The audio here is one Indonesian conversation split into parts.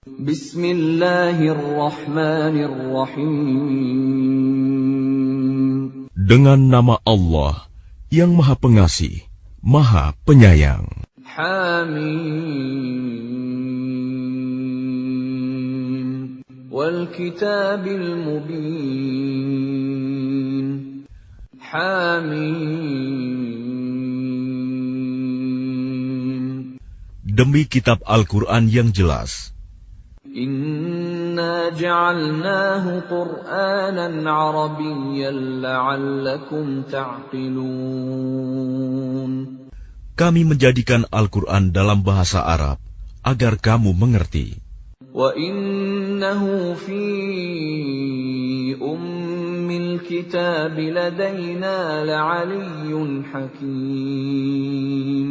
Bismillahirrahmanirrahim. Dengan nama Allah yang Maha Pengasih, Maha Penyayang. Hamim. Wal kitabil mubin. Hamim. Demi kitab Al-Quran yang jelas. Inna ja'alnahu Qur'anan Arabiyyan la'allakum ta'qilun. Kami menjadikan Al-Quran dalam bahasa Arab agar kamu mengerti. Wa innahu fi ummil kitab ladaina la'aliyyun hakim.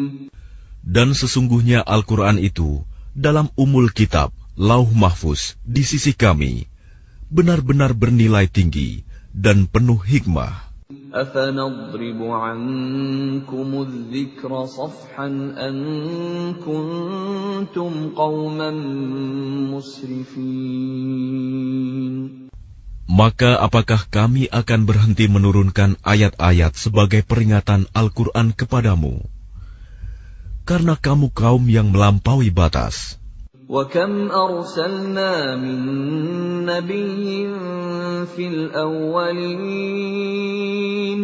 Dan sesungguhnya Al-Quran itu dalam umul kitab Lauh Mahfuz di sisi kami benar-benar bernilai tinggi dan penuh hikmah. Afanadribu 'ankumudz dzikra safhan an kuntum qauman musrifin. Maka apakah kami akan berhenti menurunkan ayat-ayat sebagai peringatan Al-Quran kepadamu? Karena kamu kaum yang melampaui batas. وَكَمْ أَرْسَلْنَا مِن نَّبِيٍّ فِي الْأَوَّلِينَ.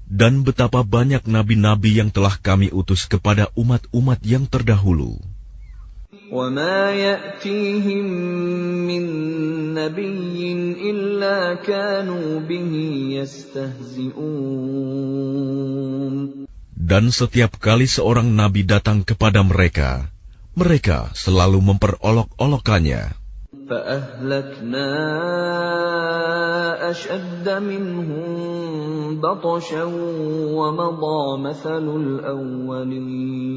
Dan betapa banyak nabi-nabi yang telah kami utus kepada umat-umat yang terdahulu. وَمَا يَأْتِيهِم مِّن نَّبِيٍّ إِلَّا كَانُوا بِهِ يَسْتَهْزِئُونَ. Dan setiap kali seorang nabi datang kepada mereka, mereka selalu memperolok-olokannya. فَأَهْلَكْنَا أَشَدَّ مِنْهُمْ بَطْشًا وَمَضَىٰ مَثَلُ الْأَوَّلِينَ.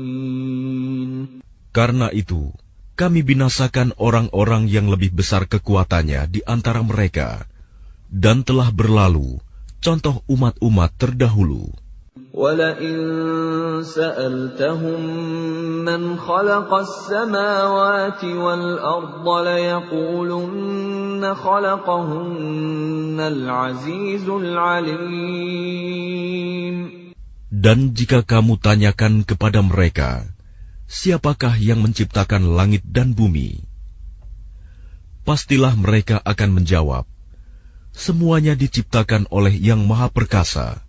Karena itu, kami binasakan orang-orang yang lebih besar kekuatannya di antara mereka, dan telah berlalu contoh umat-umat terdahulu. وَلَئِن سَأَلْتَهُم مَّنْ خَلَقَ السَّمَاوَاتِ وَالْأَرْضَ لَيَقُولُنَّ خَلَقَهُنَّ الْعَزِيزُ الْعَلِيمُ. Dan jika kamu tanyakan kepada mereka, siapakah yang menciptakan langit dan bumi? Pastilah mereka akan menjawab, semuanya diciptakan oleh Yang Maha Perkasa,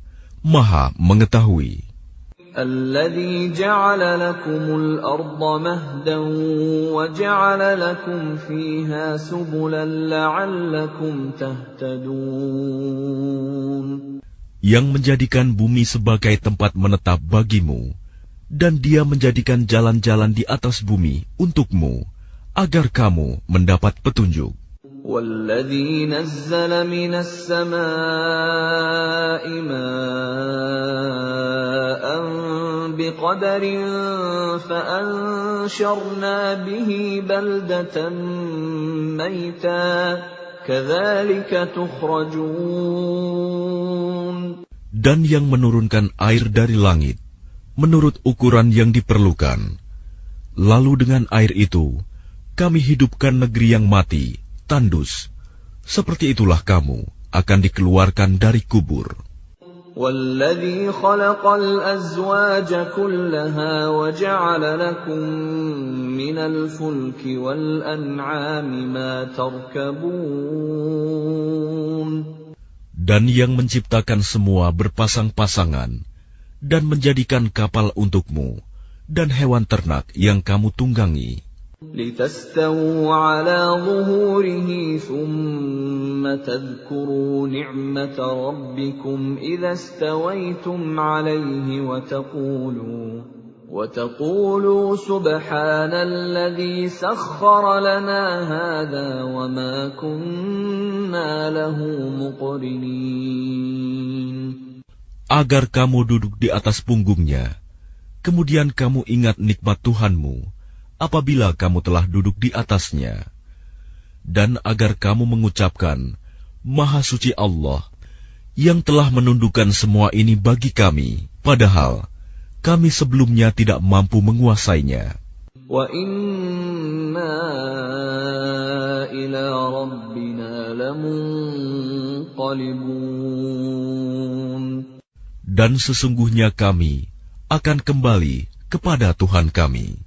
Maha Mengetahui. الَّذِي جَعَلَ لَكُمُ الْأَرْضَ مَهْدًا وَجَعَلَ لَكُمْ فِيهَا سُبُلًا لَعَلَّكُمْ تَهْتَدُونَ. Yang menjadikan bumi sebagai tempat menetap bagimu, dan Dia menjadikan jalan-jalan di atas bumi untukmu, agar kamu mendapat petunjuk. وَالَّذِي نَزَّلَ مِنَ السَّمَاءِ مَاءً بِقَدَرٍ فَأَنشَرْنَا بِهِ بَلْدَةً مَّيْتًا كَذَلِكَ تُخْرَجُونَ. Dan yang menurunkan air dari langit menurut ukuran yang diperlukan. Lalu dengan air itu kami hidupkan negeri yang mati, tandus. Seperti itulah kamu akan dikeluarkan dari kubur. وَالَّذِي خَلَقَ الْأَزْوَاجَ كُلَّهَا وَجَعَلَ لَكُم مِّنَ الْفُلْكِ وَالْأَنْعَامِ مَا تَرْكَبُونَ. Dan yang menciptakan semua berpasang-pasangan dan menjadikan kapal untukmu dan hewan ternak yang kamu tunggangi. لِتَسْتَوُوا عَلَى ظُهُورِهِ ثُمَّ تَذْكُرُوا نِعْمَةَ رَبِّكُمْ إِذَا اسْتَوَيْتُمْ عَلَيْهِ وَتَقُولُوا سُبْحَانَ الَّذِي سَخَّرَ لَنَا هَذَا وَمَا كُنَّا لَهُ مُقْرِنِينَ. Agar kamu duduk di atas punggungnya, kemudian kamu ingat nikmat Tuhanmu apabila kamu telah duduk di atasnya, dan agar kamu mengucapkan, Maha Suci Allah, yang telah menundukkan semua ini bagi kami, padahal kami sebelumnya tidak mampu menguasainya. وَإِنَّا مُنقَلِبُونَ Dan sesungguhnya kami akan kembali kepada Tuhan kami.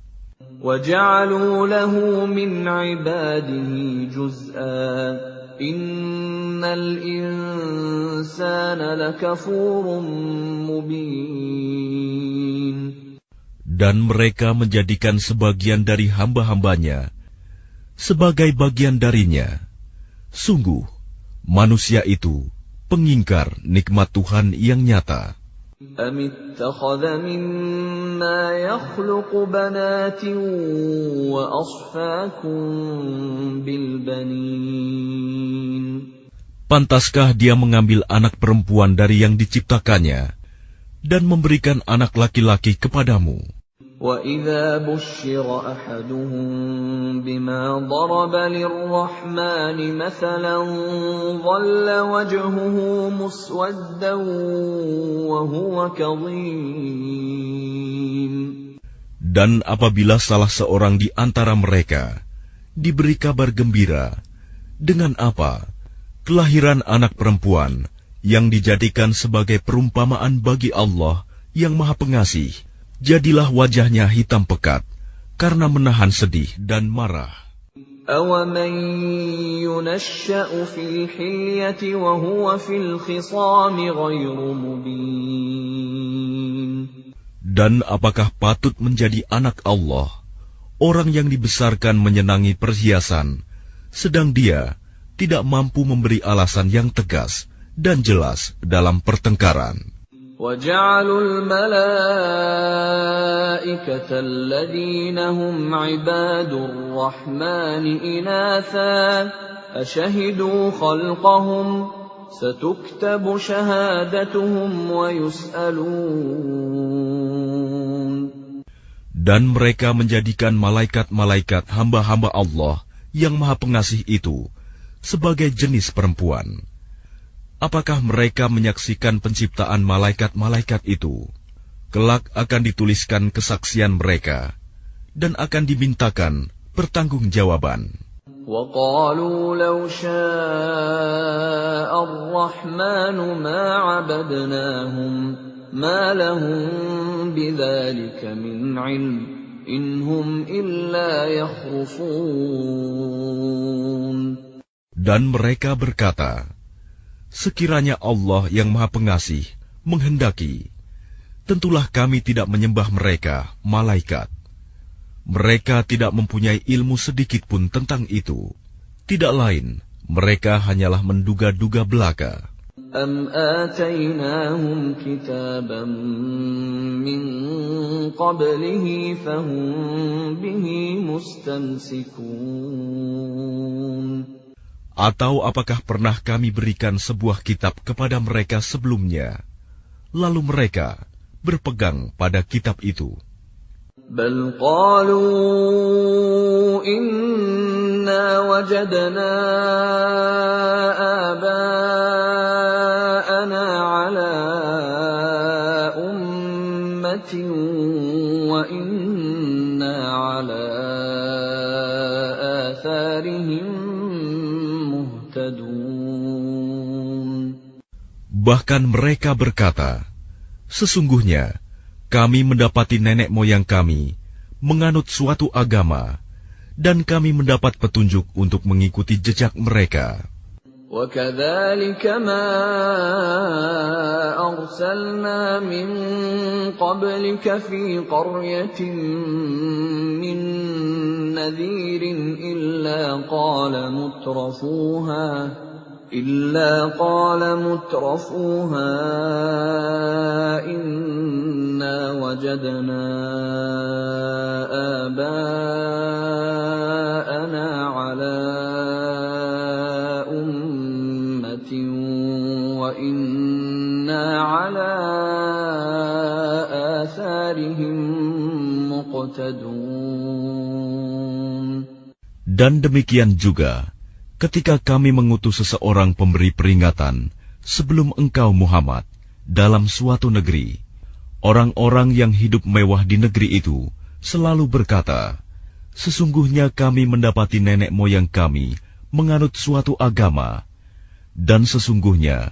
وَجَعَلُوا لَهُ مِنْ عِبَادِهِ جُزْءًا إِنَّ الْإِنسَانَ لَكَفُورٌ مُبِينٌ Dan mereka menjadikan sebagian dari hamba-hambanya sebagai bagian darinya. Sungguh, manusia itu pengingkar nikmat Tuhan yang nyata. أَمِ اتَّخَذَ مِمَّا يَخْلُقُ بَنَاتٍ وَأَصْفَاكُم بِالْبَنِينَ Pantaskah dia mengambil anak perempuan dari yang diciptakannya dan memberikan anak laki-laki kepadamu? وَإِذَا بُشِّرَ أَحَدُهُم بِمَا ضَرَبَ لِلرَّحْمَنِ مَثَلًا ظَلَّ وَجْهُهُ مُسْوَدًّا وَهُوَ كَظِيمٌ Dan apabila salah seorang di antara mereka diberi kabar gembira dengan apa? Kelahiran anak perempuan yang dijadikan sebagai perumpamaan bagi Allah yang Maha Pengasih, jadilah wajahnya hitam pekat karena menahan sedih dan marah. أَوَمَن يُنَشَّأُ فِي الْحِلْيَةِ وَهُوَ فِي الْخِصَامِ غَيْرُ مُبِينٍ Dan apakah patut menjadi anak Allah, orang yang dibesarkan menyenangi perhiasan, sedang dia tidak mampu memberi alasan yang tegas dan jelas dalam pertengkaran. وَجَعَلُوا الْمَلَائِكَةَ الَّذِينَ هُمْ عِبَادُ الرَّحْمَنِ إِنَاثًا أَشَهِدُوا خَلْقَهُمْ سَتُكْتَبُ شَهَادَتُهُمْ وَيُسْأَلُونَ Dan mereka menjadikan malaikat-malaikat hamba-hamba Allah yang Maha Pengasih itu sebagai jenis perempuan. Apakah mereka menyaksikan penciptaan malaikat-malaikat itu? Kelak akan dituliskan kesaksian mereka dan akan dimintakan pertanggungjawaban. وَقَالُوا لَوْ شَاءَ الرَّحْمَنُ مَا عَبَدْنَاهُمْ مَا لَهُم بِذَلِكَ مِنْ عِلْمٍ إِنْ هُمْ إِلَّا يَخْرُصُونَ Dan mereka berkata, sekiranya Allah yang Maha Pengasih menghendaki, tentulah kami tidak menyembah mereka, malaikat. Mereka tidak mempunyai ilmu sedikit pun tentang itu. Tidak lain, mereka hanyalah menduga-duga belaka. أَمْ آتَيْنَاهُمْ كِتَابًا مِّن قَبْلِهِ فَهُمْ بِهِ مُسْتَمْسِكُونَ Atau apakah pernah kami berikan sebuah kitab kepada mereka sebelumnya, lalu mereka berpegang pada kitab itu? بَلْ قَالُوا إِنَّا وَجَدْنَا آبَاءَنَا عَلَىٰ أُمَّةٍ وَإِنَّا عَلَىٰ آثَارِهِم Bahkan mereka berkata, sesungguhnya kami mendapati nenek moyang kami menganut suatu agama, dan kami mendapat petunjuk untuk mengikuti jejak mereka. وَكَذَلِكَ مَا أَرْسَلْنَا مِن قَبْلِكَ فِي قَرْيَةٍ مِّن نَّذِيرٍ إِلَّا قَالَ مُتْرَفُوهَا إِنَّا وَجَدْنَا آبَاءَنَا عَلَىٰ أُمَّةٍ وَإِنَّا عَلَىٰ آثَارِهِم مُقْتَدُونَ Dan demikian juga, ketika kami mengutus seseorang pemberi peringatan sebelum engkau Muhammad dalam suatu negeri, orang-orang yang hidup mewah di negeri itu selalu berkata, sesungguhnya kami mendapati nenek moyang kami menganut suatu agama, Dan sesungguhnya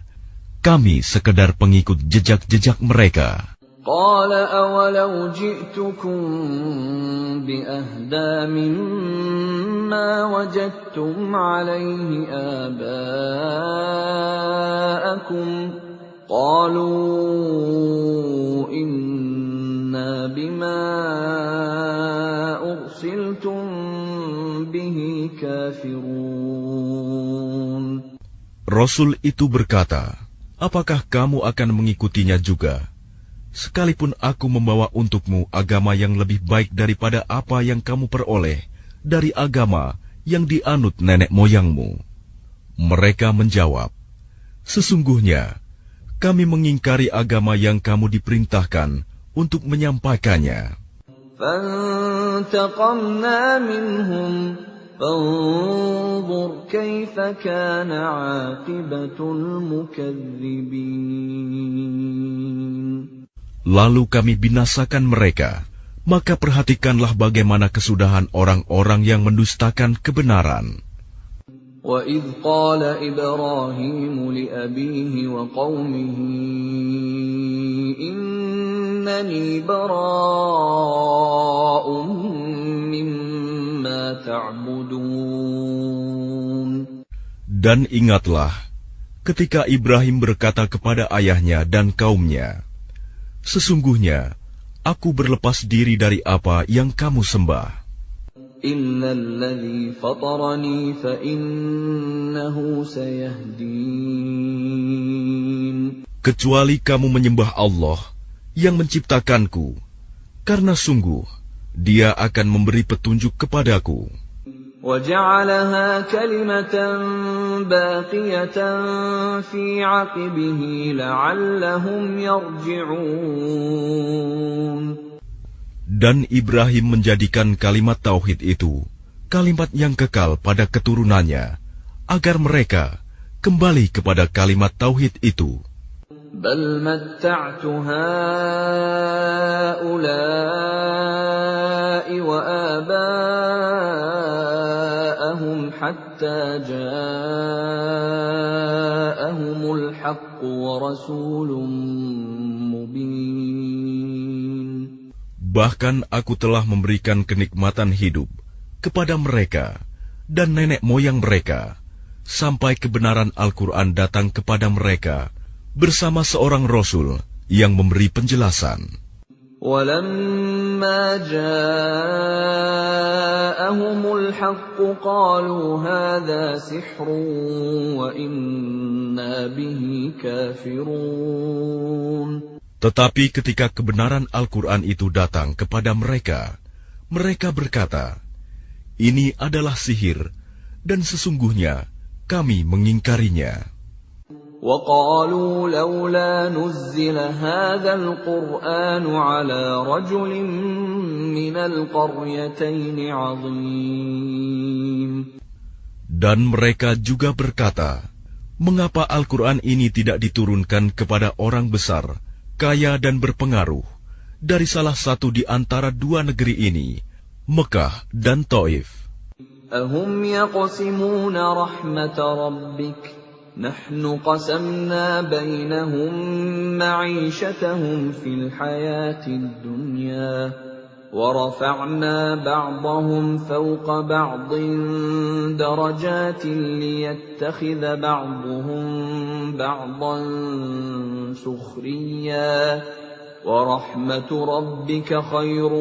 kami sekedar pengikut jejak-jejak mereka. قال أولو جئتكم بأهدى مما وجدتم عليه آباءكم قالوا إنا بما أرسلتم به كافرون. Rasul itu berkata, apakah kamu akan mengikutinya juga? Sekalipun aku membawa untukmu agama yang lebih baik daripada apa yang kamu peroleh dari agama yang dianut nenek moyangmu. Mereka menjawab, sesungguhnya kami mengingkari agama yang kamu diperintahkan untuk menyampaikannya. فانتقمنا منهم فانظر كيف كان عاقبة المكذبين. Lalu kami binasakan mereka, maka perhatikanlah bagaimana kesudahan orang-orang yang mendustakan kebenaran. وَإِذْ قَالَ إِبْرَاهِيمُ لِأَبِيهِ وَقَوْمِهِ إِنَّنِي بَرَاءٌ مِّمَّا تَعْبُدُونَ. Dan ingatlah, ketika Ibrahim berkata kepada ayahnya dan kaumnya, sesungguhnya aku berlepas diri dari apa yang kamu sembah. إِلَّا الَّذِي فَطَرَنِي فَإِنَّهُ سَيَهْدِينِ. Kecuali kamu menyembah Allah yang menciptakanku, karena sungguh Dia akan memberi petunjuk kepadaku. وَجَعَلَهَا كَلِمَةً بَاقِيَةً فِي عَقِبِهِ لَعَلَّهُمْ يَرْجِعُونَ. Dan Ibrahim menjadikan kalimat tauhid itu kalimat yang kekal pada keturunannya, agar mereka kembali kepada kalimat tauhid itu. بَلْ مَتَّعْتُ هَؤُلَاءِ وَآبَاءَهُمْ حَتَّى جَاءَهُمُ الْحَقُّ وَرَسُولٌ مُّبِينٌ. Bahkan aku telah memberikan kenikmatan hidup kepada mereka dan nenek moyang mereka, sampai kebenaran Al-Quran datang kepada mereka bersama seorang Rasul yang memberi penjelasan. وَلَمَّا جَاءَهُمُ الْحَقُّ قَالُوا هَذَا سِحْرٌ وَإِنَّا بِهِ كَافِرُونَ. Tetapi ketika kebenaran Al-Quran itu datang kepada mereka, mereka berkata, ini adalah sihir, dan sesungguhnya kami mengingkarinya. وَقَالُوا لَوْلَا نُزِّلَ هَذَا الْقُرْآنُ عَلَى رَجُلٍ مِّنَ الْقَرْيَتَيْنِ عَظِيمٍ. Dan mereka juga berkata, mengapa Al-Quran ini tidak diturunkan kepada orang besar, kaya dan berpengaruh, dari salah satu di antara dua negeri ini, Mekah dan Taif. أَهُمْ يَقْسِمُونَ رَحْمَةَ رَبِّكَ نَحْنُ قَسَمْنَا بَيْنَهُمْ مَعِيشَتَهُمْ فِي الْحَيَاةِ الدُّنْيَا وَرَفَعْنَا بَعْضَهُمْ فَوْقَ بَعْضٍ دَرَجَاتٍ لِيَتَّخِذَ بَعْضُهُمْ بَعْضًا سُخْرِيًّا وَرَحْمَةُ رَبِّكَ خَيْرٌ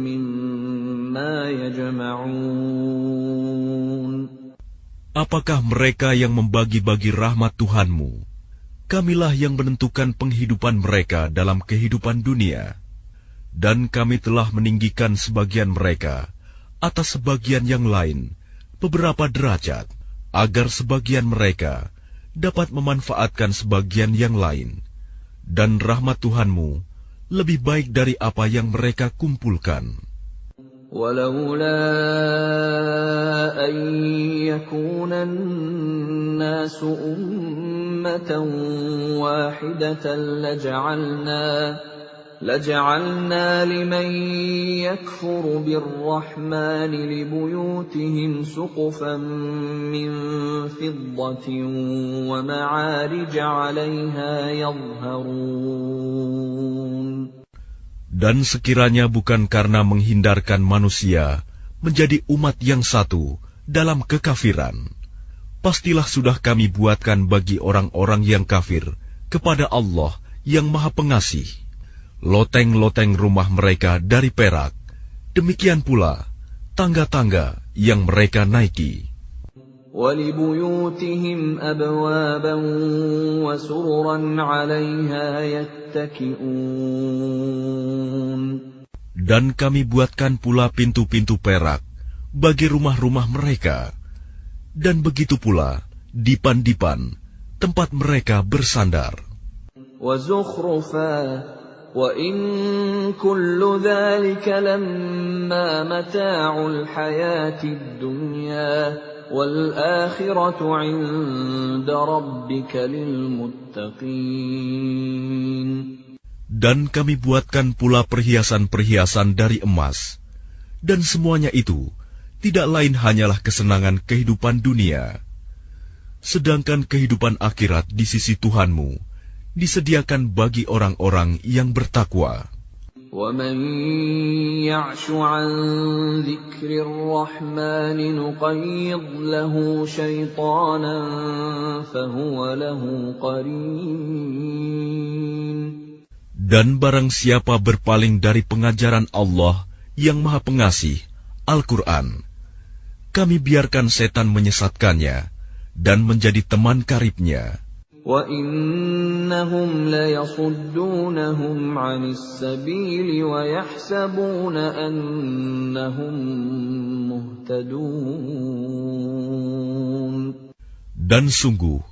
مِّمَّا يَجْمَعُونَ. Apakah mereka yang membagi-bagi rahmat Tuhanmu? Kamilah yang menentukan penghidupan mereka dalam kehidupan dunia. Dan kami telah meninggikan sebagian mereka atas sebagian yang lain beberapa derajat, agar sebagian mereka dapat memanfaatkan sebagian yang lain. Dan rahmat Tuhanmu lebih baik dari apa yang mereka kumpulkan. وَلَوْلَا أَن يَكُونَ النَّاسُ أُمَّةً وَاحِدَةً لَجَعَلْنَا لِمَن يَكْفُرُ بِالرَّحْمَنِ لِبُيُوتِهِمْ سُقُفًا مِّن فِضَّةٍ وَمَعَارِجَ عَلَيْهَا يَظْهَرُونَ. Dan sekiranya bukan karena menghindarkan manusia menjadi umat yang satu dalam kekafiran, pastilah sudah kami buatkan bagi orang-orang yang kafir kepada Allah yang Maha Pengasih loteng-loteng rumah mereka dari perak, demikian pula tangga-tangga yang mereka naiki. وَلِبُيُوتِهِمْ أَبْوَابًا وَسُرُرًا عَلَيْهَا يَتَّكِئُونَ. Dan kami buatkan pula pintu-pintu perak bagi rumah-rumah mereka, dan begitu pula dipan-dipan tempat mereka bersandar. وَزُخْرُفًا وَإِن كُلُّ ذَلِكَ لَمَّا مَتَاعُ الْحَيَاةِ الدُّنْيَا وَالْآخِرَةُ عِندَ رَبِّكَ لِلْمُتَّقِينَ. Dan kami buatkan pula perhiasan-perhiasan dari emas, dan semuanya itu tidak lain hanyalah kesenangan kehidupan dunia. Sedangkan kehidupan akhirat di sisi Tuhanmu disediakan bagi orang-orang yang bertakwa. وَمَن يَعْشُ عَن ذِكْرِ الرَّحْمَنِ نُقَيِّضْ لَهُ شَيْطَانًا فَهُوَ لَهُ قَرِينٌ. Dan barang siapa berpaling dari pengajaran Allah yang Maha Pengasih, Al-Quran, kami biarkan setan menyesatkannya dan menjadi teman karibnya. وَإِنَّهُمْ لَيَصُدُّونَهُمْ عَنِ السَّبِيلِ وَيَحْسَبُونَ أَنَّهُمْ مُهْتَدُونَ. Dan sungguh,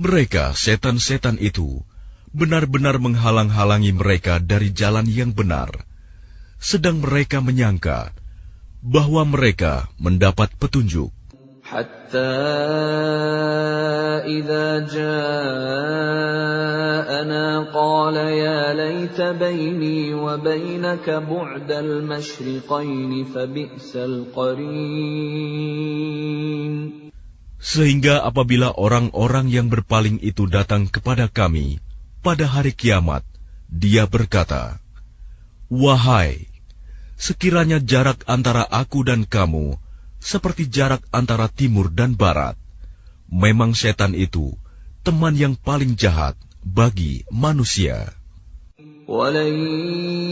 mereka setan-setan itu benar-benar menghalang-halangi mereka dari jalan yang benar, sedang mereka menyangka bahwa mereka mendapat petunjuk. حَتَّى إِذَا جَاءَنَا قَالَ يَا لَيْتَ بَيْنِي وَبَيْنَكَ بُعْدَ الْمَشْرِقَيْنِ فَبِئْسَ الْقَرِينُ. Sehingga apabila orang-orang yang berpaling itu datang kepada kami pada hari kiamat, dia berkata, "Wahai, sekiranya jarak antara aku dan kamu seperti jarak antara timur dan barat, memang setan itu teman yang paling jahat bagi manusia." وَلَن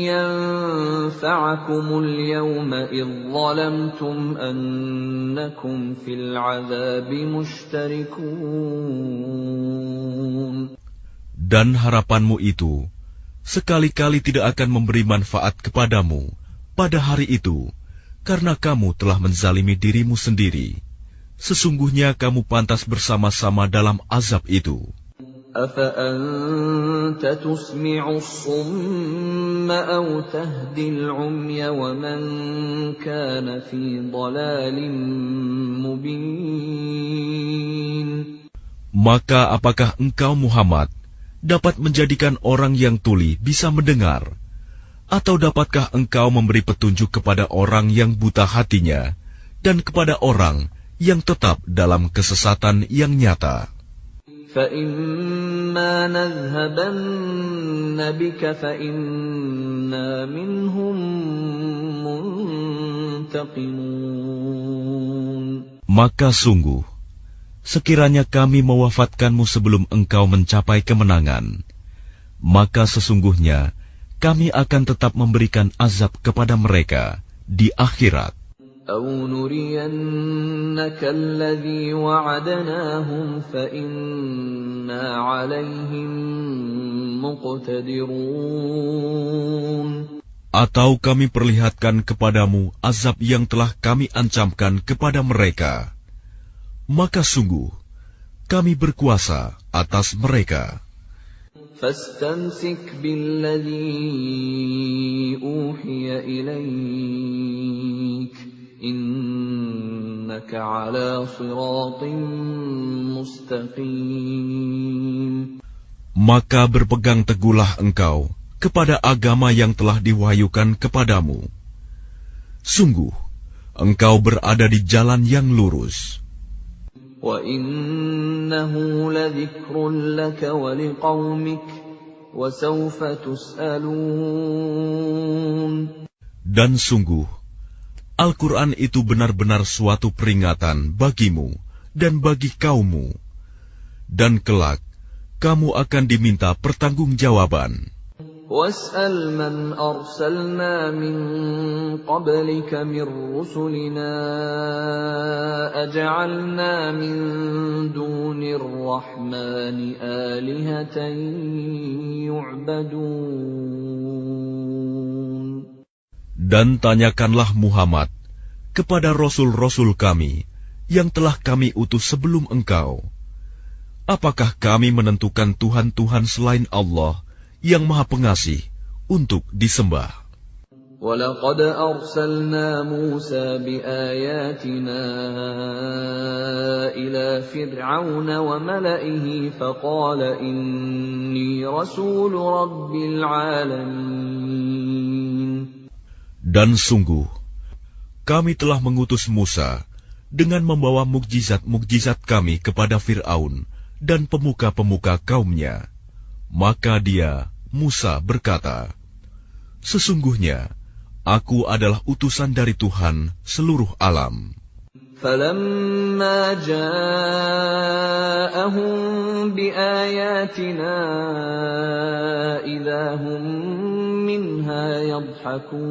يَنفَعَكُمُ الْيَوْمَ إِذ ظَّلَمْتُمْ أَنَّكُمْ فِي الْعَذَابِ مُشْتَرِكُونَ. Dan harapanmu itu sekali-kali tidak akan memberi manfaat kepadamu pada hari itu, karena kamu telah menzalimi dirimu sendiri. Sesungguhnya kamu pantas bersama-sama dalam azab itu. أَفَأَنْتَ تُسْمِعُ الصُّمَّ أَوْ تَهْدِي الْعُمْيَ وَمَنْ كَانَ فِي ضَلَالٍ مُبِينٍ. Maka apakah engkau Muhammad dapat menjadikan orang yang tuli bisa mendengar? Atau dapatkah engkau memberi petunjuk kepada orang yang buta hatinya dan kepada orang yang tetap dalam kesesatan yang nyata? فَإِمَّا نَذْهَبَنَّ بِكَ فَإِنَّا مِنْهُمْ مُنْتَقِمُونَ. Maka sungguh, sekiranya kami mewafatkanmu sebelum engkau mencapai kemenangan, maka sesungguhnya kami akan tetap memberikan azab kepada mereka di akhirat. أَوْ نُرِيَنَّكَ الَّذِي وَعَدْنَاهُمْ فَإِنَّا عَلَيْهِمْ مُقْتَدِرُونَ. Atau kami perlihatkan kepadamu azab yang telah kami ancamkan kepada mereka, maka sungguh kami berkuasa atas mereka. فَاسْتَمْسِكْ بِالَّذِي أُوحِيَ إِلَيْكَ إِنَّكَ عَلَى صِرَاطٍ مُسْتَقِيمٍ. Maka berpegang teguhlah engkau kepada agama yang telah diwahyukan kepadamu. Sungguh, engkau berada di jalan yang lurus. وَإِنَّهُ لَذِكْرٌ لَكَ وَلِقَوْمِكَ وَسَوْفَ تُسْأَلُونَ. Dan sungguh, Al-Quran itu benar-benar suatu peringatan bagimu dan bagi kaummu. Dan kelak, kamu akan diminta pertanggungjawaban. وَاسْأَلْ مَنْ أَرْسَلْنَا مِنْ قَبْلِكَ مِنْ رُسُلِنَا أَجَعَلْنَا مِنْ دُونِ الرَّحْمَنِ آلِهَةً يُعْبَدُونَ. Dan tanyakanlah Muhammad kepada rasul-rasul kami yang telah kami utus sebelum engkau. Apakah kami menentukan Tuhan-Tuhan selain Allah yang Maha Pengasih untuk disembah? وَلَقَدْ أَرْسَلْنَا مُوسَى بِآيَاتِنَا إِلَى فِرْعَوْنَ وَمَلَئِهِ فَقَالَ إِنِّي رَسُولُ رَبِّ الْعَالَمِينَ. Dan sungguh, kami telah mengutus Musa dengan membawa mukjizat-mukjizat kami kepada Fir'aun dan pemuka-pemuka kaumnya. Maka dia, Musa, berkata, "Sesungguhnya, aku adalah utusan dari Tuhan seluruh alam." فَلَمَّا جَاءَهُم بِآيَاتِنَا إِذَا هُم مِّنْهَا يَضْحَكُونَ.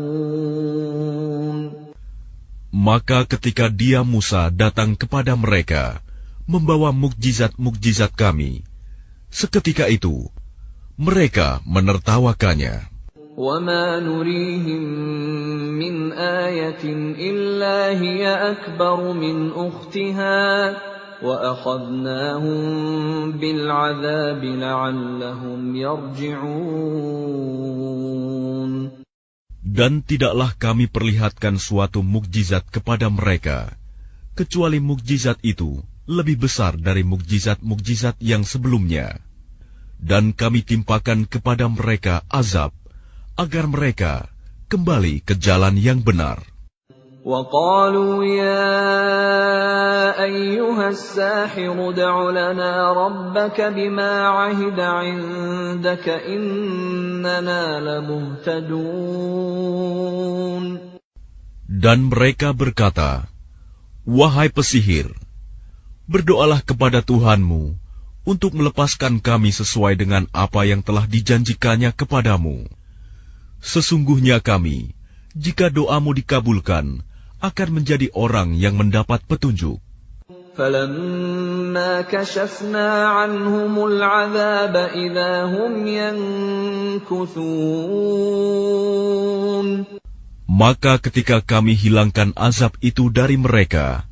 Maka ketika dia, Musa, datang kepada mereka, membawa mukjizat-mukjizat kami, seketika itu, mereka menertawakannya. وَمَا نُرِيهِم مِّنْ آيَةٍ إِلَّا هِيَ أَكْبَرُ مِنْ أُخْتِهَا وَأَخَذْنَاهُم بِالْعَذَابِ لَعَلَّهُمْ يَرْجِعُونَ. Dan tidaklah kami perlihatkan suatu mukjizat kepada mereka, kecuali mukjizat itu lebih besar dari mukjizat-mukjizat yang sebelumnya. Dan kami timpakan kepada mereka azab, agar mereka kembali ke jalan yang benar. وَقَالُوا يَا أَيُّهَا السَّاحِرُ ادْعُ لَنَا رَبَّكَ بِمَا عَهِدَ عِندَكَ إِنَّنَا لَمُهْتَدُونَ. Dan mereka berkata, "Wahai pesihir, berdoalah kepada Tuhanmu untuk melepaskan kami sesuai dengan apa yang telah dijanjikannya kepadamu. Sesungguhnya kami, jika doamu dikabulkan, akan menjadi orang yang mendapat petunjuk." فَلَمَّا كَشَفْنَا عَنْهُمُ الْعَذَابَ إِذَا هُمْ يَنكُثُونَ. Maka ketika kami hilangkan azab itu dari mereka,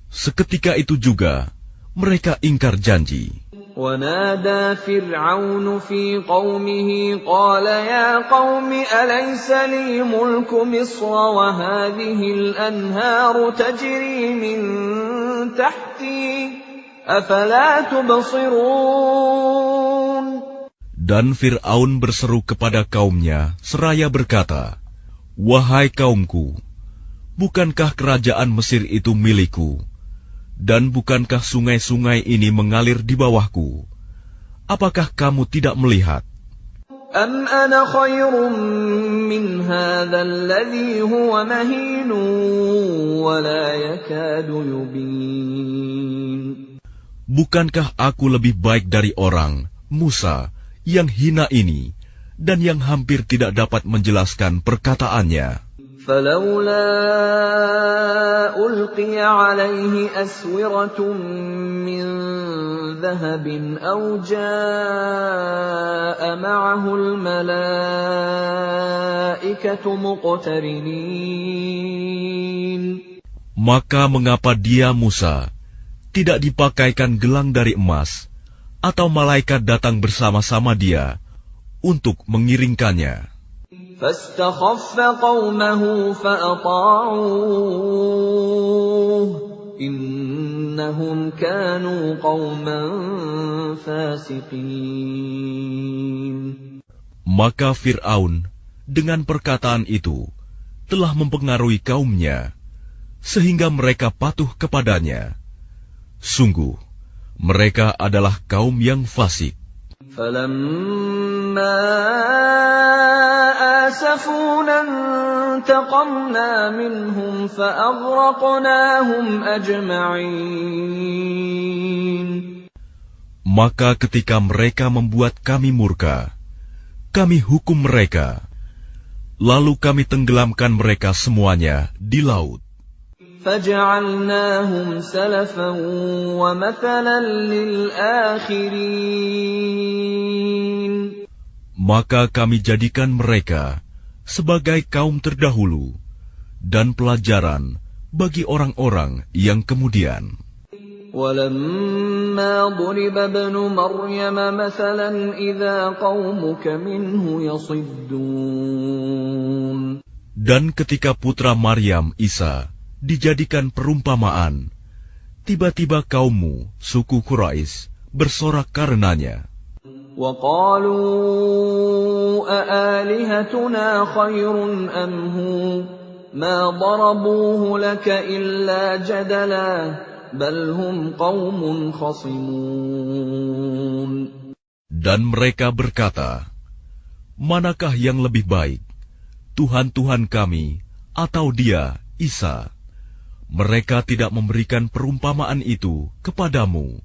seketika itu juga mereka ingkar janji. وَنَادَى فِرْعَوْنُ فِي قَوْمِهِ قَالَ يَا قَوْمِ أَلَيْسَ لِي مُلْكُ مِصْرَ وَهَٰذِهِ الْأَنْهَارُ تَجْرِي مِن تَحْتِي أَفَلَا تُبْصِرُونَ. Dan Fir'aun berseru kepada kaumnya seraya berkata, "Wahai kaumku, bukankah kerajaan Mesir itu milikku? Dan bukankah sungai-sungai ini mengalir di bawahku? Apakah kamu tidak melihat? أَمْ أَنَا خَيْرٌ مِّنْ هَٰذَا الَّذِي هُوَ مَهِينٌ وَلَا يَكَادُ يُبِينُ. Bukankah aku lebih baik dari orang, Musa, yang hina ini, dan yang hampir tidak dapat menjelaskan perkataannya?" فَلَوْلَا أُلْقِيَ عَلَيْهِ أَسْوِرَةٌ مِّن ذَهَبٍ أَوْ جَاءَ مَعَهُ الْمَلَائِكَةُ مُقْتَرِنِينَ. Maka mengapa dia, Musa, tidak dipakaikan gelang dari emas, atau malaikat datang bersama-sama dia untuk mengiringkannya? فَاسْتَخَفَّ قَوْمَهُ فَأَطَاعُوهُ إِنَّهُمْ كَانُوا قَوْمًا فَاسِقِينَ. Maka Fir'aun dengan perkataan itu telah mempengaruhi kaumnya, sehingga mereka patuh kepadanya. Sungguh, mereka adalah kaum yang fasik. فَلَمَّا آسَفُونَا انتَقَمْنَا مِنْهُمْ فَأَغْرَقْنَاهُمْ أَجْمَعِينَ. Maka ketika mereka membuat kami murka, kami hukum mereka, lalu kami tenggelamkan mereka semuanya di laut. فَجَعَلْنَاهُمْ سَلَفًا وَمَثَلًا لِلْآخِرِينَ. Maka kami jadikan mereka sebagai kaum terdahulu dan pelajaran bagi orang-orang yang kemudian. وَلَمَّا ضُرِبَ ابْنُ مَرْيَمَ مَثَلًا إِذَا قَوْمُكَ مِنْهُ يَصِدُّونَ. Dan ketika putra Maryam Isa dijadikan perumpamaan, tiba-tiba kaummu, suku Quraisy, bersorak karenanya. وَقَالُوا أَآلِهَتُنَا خَيْرٌ أَمْ هُوَ مَا ضَرَبُوهُ لَكَ إِلَّا جَدَلًا بَلْ هُمْ قَوْمٌ خَصِمُونَ. Dan mereka berkata, manakah yang lebih baik, Tuhan-Tuhan kami atau dia, Isa? Mereka tidak memberikan perumpamaan itu kepadamu,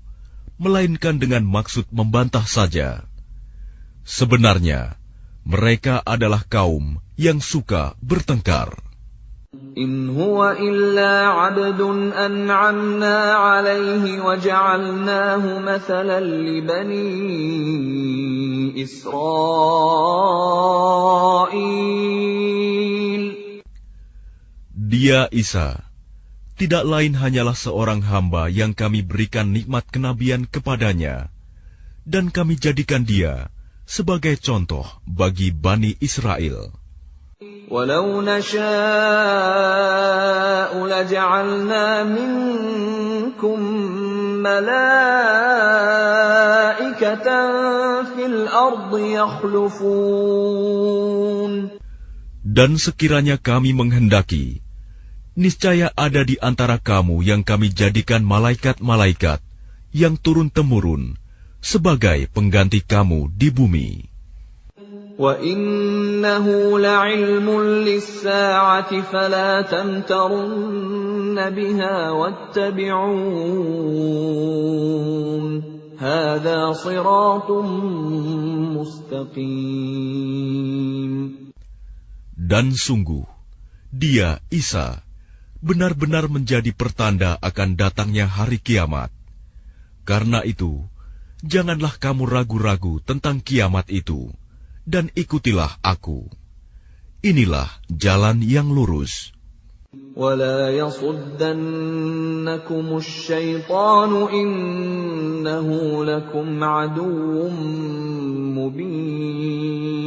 melainkan dengan maksud membantah saja. Sebenarnya, mereka adalah kaum yang suka bertengkar. إِنْ هُوَ إِلَّا عَبْدٌ أَنْعَمْنَا عَلَيْهِ وَجَعَلْنَاهُ مَثَلًا لِبَنِي إِسْرَائِيلَ. Dia Isa tidak lain hanyalah seorang hamba yang kami berikan nikmat kenabian kepadanya, dan kami jadikan dia sebagai contoh bagi Bani Israel. وَلَوْ نَشَاءُ لَجَعَلْنَا مِنكُم مَّلَائِكَةً فِي الْأَرْضِ يَخْلُفُونَ. Dan sekiranya kami menghendaki, niscaya ada di antara kamu yang kami jadikan malaikat-malaikat yang turun-temurun sebagai pengganti kamu di bumi. وَإِنَّهُ لَعِلْمٌ لِلسَّاعَةِ فَلَا تَمْتَرُنَّ بِهَا وَاتَّبِعُونِ هَذَا صِرَاطٌ مُسْتَقِيمٌ. Dan sungguh, dia, Isa, benar-benar menjadi pertanda akan datangnya hari kiamat. Karena itu, janganlah kamu ragu-ragu tentang kiamat itu, dan ikutilah aku. Inilah jalan yang lurus. وَلَا يَصُدَّنَّكُمُ الشَّيْطَانُ إِنَّهُ لَكُمْ عَدُوٌّ مُبِينٌ.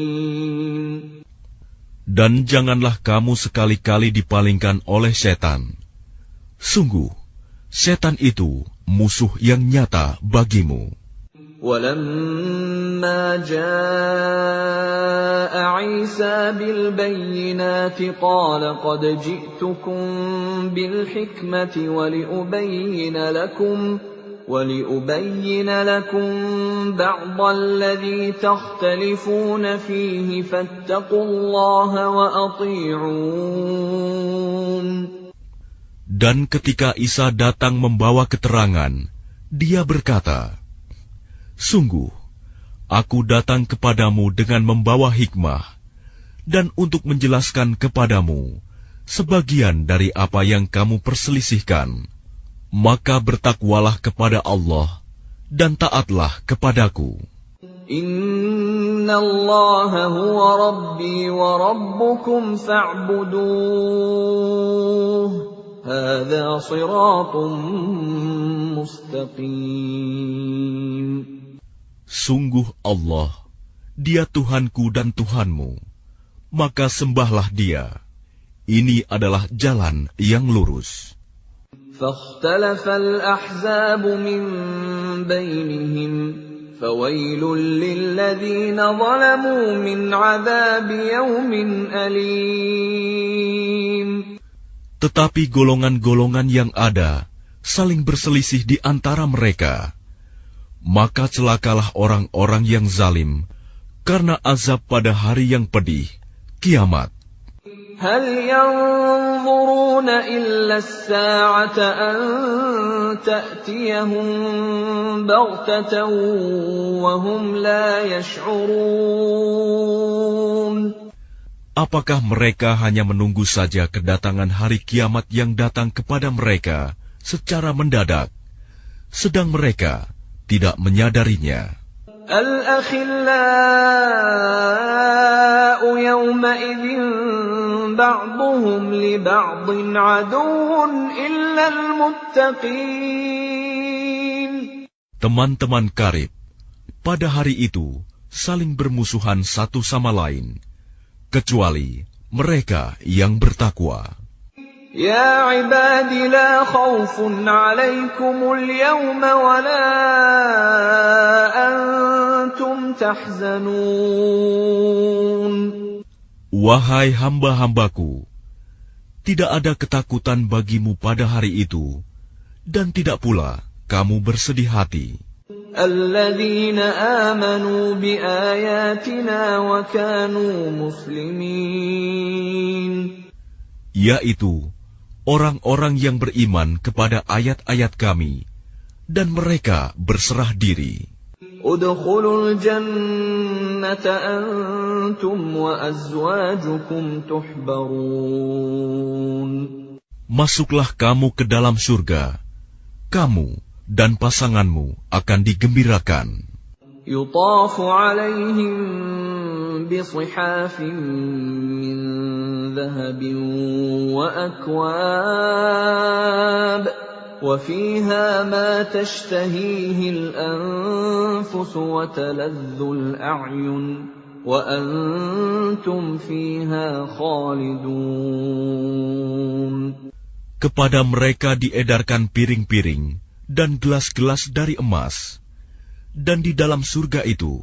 Dan janganlah kamu sekali-kali dipalingkan oleh setan. Sungguh, setan itu musuh yang nyata bagimu. وَلَمَّا جَاءَ عِيسَى بِالْبَيِّنَاتِ قَالَ قَدْ جِئْتُكُم بِالْحِكْمَةِ وَلِأُبَيِّنَ لَكُم بَعْضَ الَّذِي تَخْتَلِفُونَ فِيهِ فَاتَّقُوا اللَّهَ وَأَطِيعُونِ. Dan ketika Isa datang membawa keterangan, dia berkata, sungguh, aku datang kepadamu dengan membawa hikmah, dan untuk menjelaskan kepadamu sebagian dari apa yang kamu perselisihkan. Maka bertakwalah kepada Allah, dan taatlah kepadaku. Inna Allaha huwa Rabbi wa Rabbukum fa'buduh. Hadha siratun mustaqim. Sungguh Allah, Dia Tuhanku dan Tuhanmu, maka sembahlah Dia. Ini adalah jalan yang lurus. فاختلف الأحزاب من بينهم فَوَيْلٌ لِّلَّذِينَ ظَلَمُوا مِنْ عَذَابِ يَوْمٍ أَلِيمٍ. Tetapi golongan-golongan yang ada saling berselisih di antara mereka. Maka celakalah orang-orang yang zalim karena azab pada hari yang pedih, kiamat. هَلْ يَنظُرُونَ إِلَّا السَّاعَةَ أَن تَأْتِيَهُم بَغْتَةً وَهُمْ لَا يَشْعُرُونَ. Apakah mereka hanya menunggu saja kedatangan hari kiamat yang datang kepada mereka secara mendadak, sedang mereka tidak menyadarinya? الْأَخِلَّاءُ يَوْمَئِذٍ بَعْضُهُمْ لِبَعْضٍ عَدُوٌّ إِلَّا الْمُتَّقِينَ. Teman-teman karib pada hari itu saling bermusuhan satu sama lain, kecuali mereka yang bertakwa. يا عباد لا خوف عليكم اليوم ولا أنتم تحزنون. Wahai hamba-hambaku, tidak ada ketakutan bagimu pada hari itu, dan tidak pula kamu bersedih hati. الذين آمنوا بآياتنا وكانوا مسلمين. Yaitu orang-orang yang beriman kepada ayat-ayat kami, dan mereka berserah diri. Udkhulul jannata antum wa azwajukum tuhbarun. Masuklah kamu ke dalam surga, kamu dan pasanganmu akan digembirakan. Yutafu alaihim bisihafin min dhahabin wa akwab wa fiha ma tashtahihi al-anfus wa taladhdhu al-a'yun wa antum fiha khalidun. Kepada mereka diedarkan piring-piring dan gelas-gelas dari emas, dan di dalam surga itu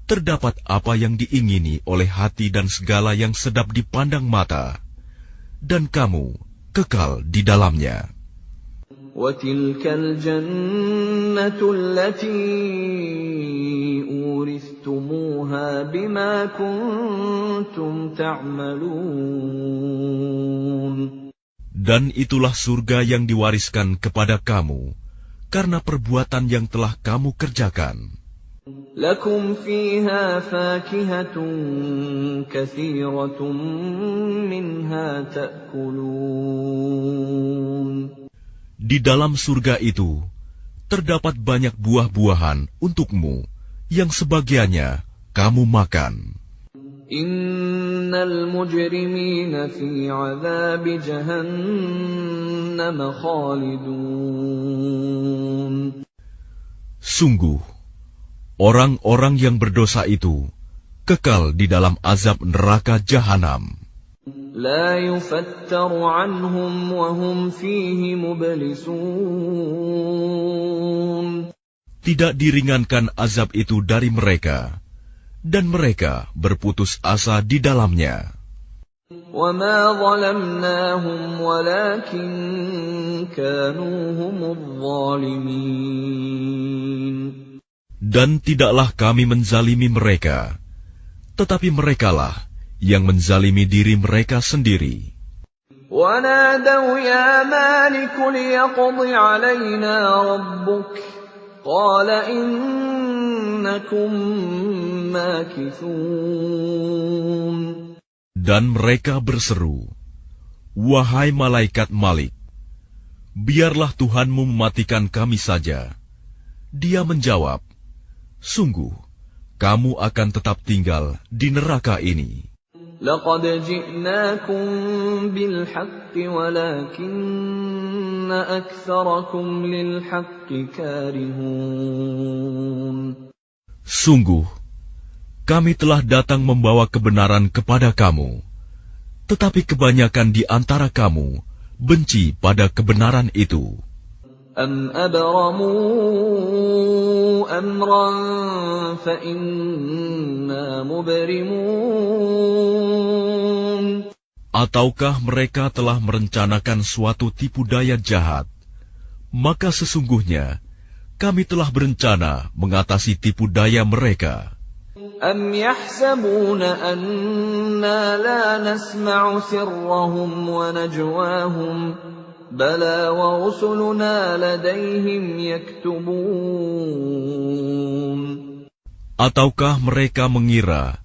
terdapat apa yang diingini oleh hati dan segala yang sedap dipandang mata, dan kamu kekal di dalamnya. وَتِلْكَ الْجَنَّةُ الَّتِي أُورِثْتُمُوهَا بِمَا كُنتُمْ تَعْمَلُونَ. Dan itulah surga yang diwariskan kepada kamu karena perbuatan yang telah kamu kerjakan. لَكُمْ فِيهَا فَاكِهَةٌ كَثِيرَةٌ مِنْهَا تَأْكُلُونَ. Di dalam surga itu terdapat banyak buah-buahan untukmu, yang sebagiannya kamu makan. Innal mujrimina fi 'adzabi jahannam khalidun. Sungguh, orang-orang yang berdosa itu kekal di dalam azab neraka jahanam. La yufattaru 'anhum wa hum fihi mublisun. Tidak diringankan azab itu dari mereka, dan mereka berputus asa di dalamnya. وَمَا ظَلَمْنَاهُمْ وَلَكِنْ كَانُوا هُمُ الظَّالِمِينَ. Dan tidaklah kami menzalimi mereka, tetapi merekalah yang menzalimi diri mereka sendiri. وَنَادَوْا يَا مَالِكُ لِيَقْضِ عَلَيْنَا رَبُّكَ قَالَ إِنَّكُمْ مَاكِثُونَ. Dan mereka berseru, "Wahai malaikat Malik, biarlah Tuhanmu mematikan kami saja." Dia menjawab, "Sungguh, kamu akan tetap tinggal di neraka ini." لَقَدْ جِئْنَاكُمْ بِالْحَقِّ وَلَكِنَّ أَكْثَرَكُمْ لِلْحَقِّ كَارِهُونَ. Sungguh, kami telah datang membawa kebenaran kepada kamu, tetapi kebanyakan di antara kamu benci pada kebenaran itu. أَمْ أَبْرَمُوا أَمْرًا فَإِنَّا مُبْرِمُونَ. Ataukah mereka telah merencanakan suatu tipu daya jahat? Maka sesungguhnya kami telah berencana mengatasi tipu daya mereka. أَمْ يَحْسَبُونَ أَنَّا لَا نَسْمَعُ سِرَّهُمْ وَنَجْوَاهُمْ بَلَى وَرُسُلُنَا لَدَيْهِمْ يَكْتُبُونَ. Ataukah mereka mengira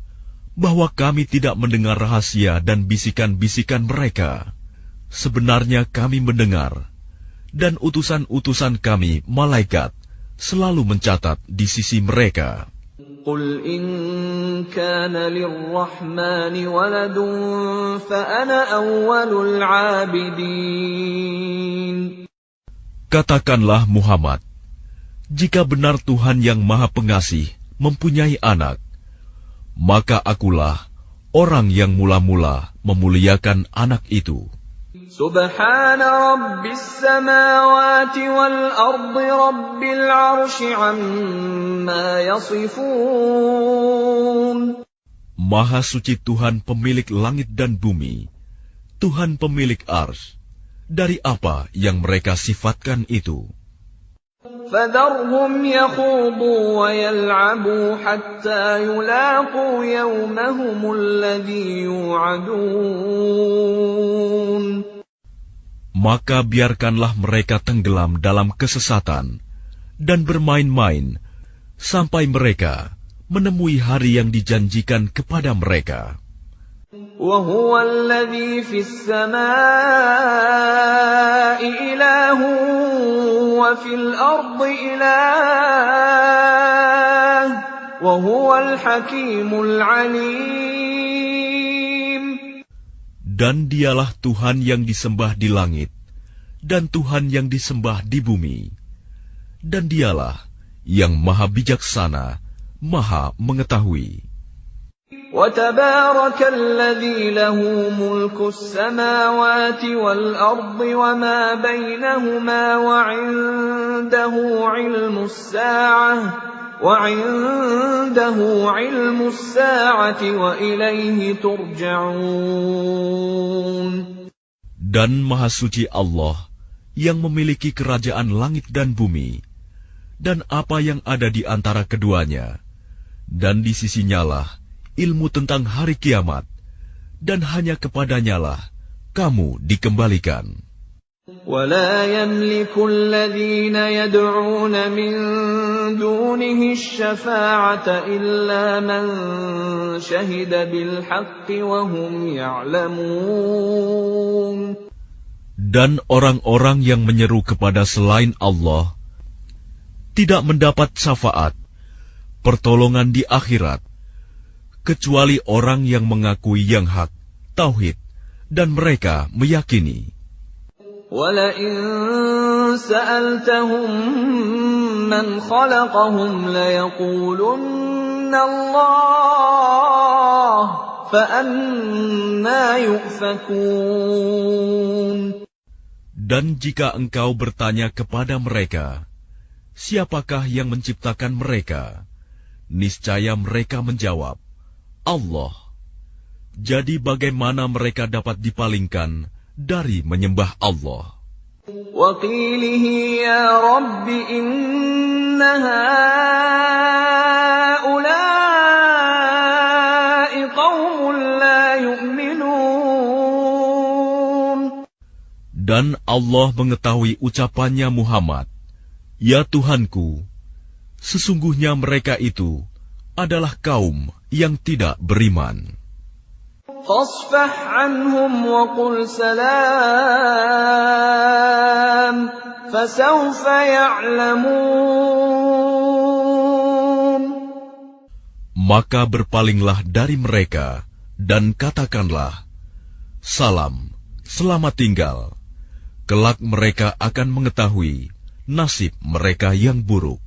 bahwa kami tidak mendengar rahasia dan bisikan-bisikan mereka? Sebenarnya kami mendengar, dan utusan-utusan kami, malaikat, selalu mencatat di sisi mereka. قُلْ إِن كَانَ لِلرَّحْمَنِ وَلَدٌ فَأَنَا أَوَّلُ الْعَابِدِينَ. Katakanlah Muhammad, jika benar Tuhan yang Maha Pengasih mempunyai anak, maka akulah orang yang mula-mula memuliakan anak itu. Subhana Rabbis samawati wal ardi Rabbil arsy amma yasifun. Maha suci Tuhan pemilik langit dan bumi, Tuhan pemilik arsy, dari apa yang mereka sifatkan itu. فَذَرْهُمْ يَخُوضُوا وَيَلْعَبُوا حَتَّى يُلَاقُوا يَوْمَهُمُ الَّذِي يُوعَدُونَ. Maka biarkanlah mereka tenggelam dalam kesesatan dan bermain-main sampai mereka menemui hari yang dijanjikan kepada mereka. وَهُوَ الَّذِي فِي السَّمَاءِ إِلَٰهٌ وَفِي الْأَرْضِ إِلَٰهٌ وَهُوَ الْحَكِيمُ الْعَلِيمُ. Dan dialah Tuhan yang disembah di langit, dan Tuhan yang disembah di bumi. Dan dialah yang maha bijaksana, maha mengetahui. وَتَبَارَكَ الَّذِي لَهُ مُلْكُ السَّمَاوَاتِ وَالْأَرْضِ وَمَا بَيْنَهُمَا وَعِندَهُ عِلْمُ السَّاعَةِ وَإِلَيْهِ تُرْجَعُونَ. Dan Maha Suci Allah yang memiliki kerajaan langit dan bumi, dan apa yang ada di antara keduanya, dan di sisinya lah ilmu tentang hari kiamat, dan hanya kepadanyalah kamu dikembalikan. وَلَا يَمْلِكُ الَّذِينَ يَدْعُونَ مِن دُونِهِ الشَّفَاعَةَ إِلَّا مَن شَهِدَ بِالْحَقِّ وَهُمْ يَعْلَمُونَ. Dan orang-orang yang menyeru kepada selain Allah tidak mendapat syafaat, pertolongan di akhirat, kecuali orang yang mengakui yang hak, tauhid, dan mereka meyakini. وَلَئِن سَأَلْتَهُم مَّنْ خَلَقَهُمْ لَيَقُولُنَّ اللَّهُ فَأَنَّىٰ يُؤْفَكُونَ. Dan jika engkau bertanya kepada mereka, siapakah yang menciptakan mereka? Niscaya mereka menjawab, Allah. Jadi bagaimana mereka dapat dipalingkan dari menyembah Allah? وَقِيلِهِ يَا رَبِّ إِنَّ هَٰؤُلَاءِ قَوْمٌ لَّا يُؤْمِنُونَ. Dan Allah mengetahui ucapannya Muhammad, Ya Tuhanku, sesungguhnya mereka itu adalah kaum yang tidak beriman. فَاصْفَحْ عَنْهُمْ وَقُلْ سَلَامٌ فَسَوْفَ يَعْلَمُونَ. Maka berpalinglah dari mereka dan katakanlah, Salam, selamat tinggal. Kelak mereka akan mengetahui nasib mereka yang buruk.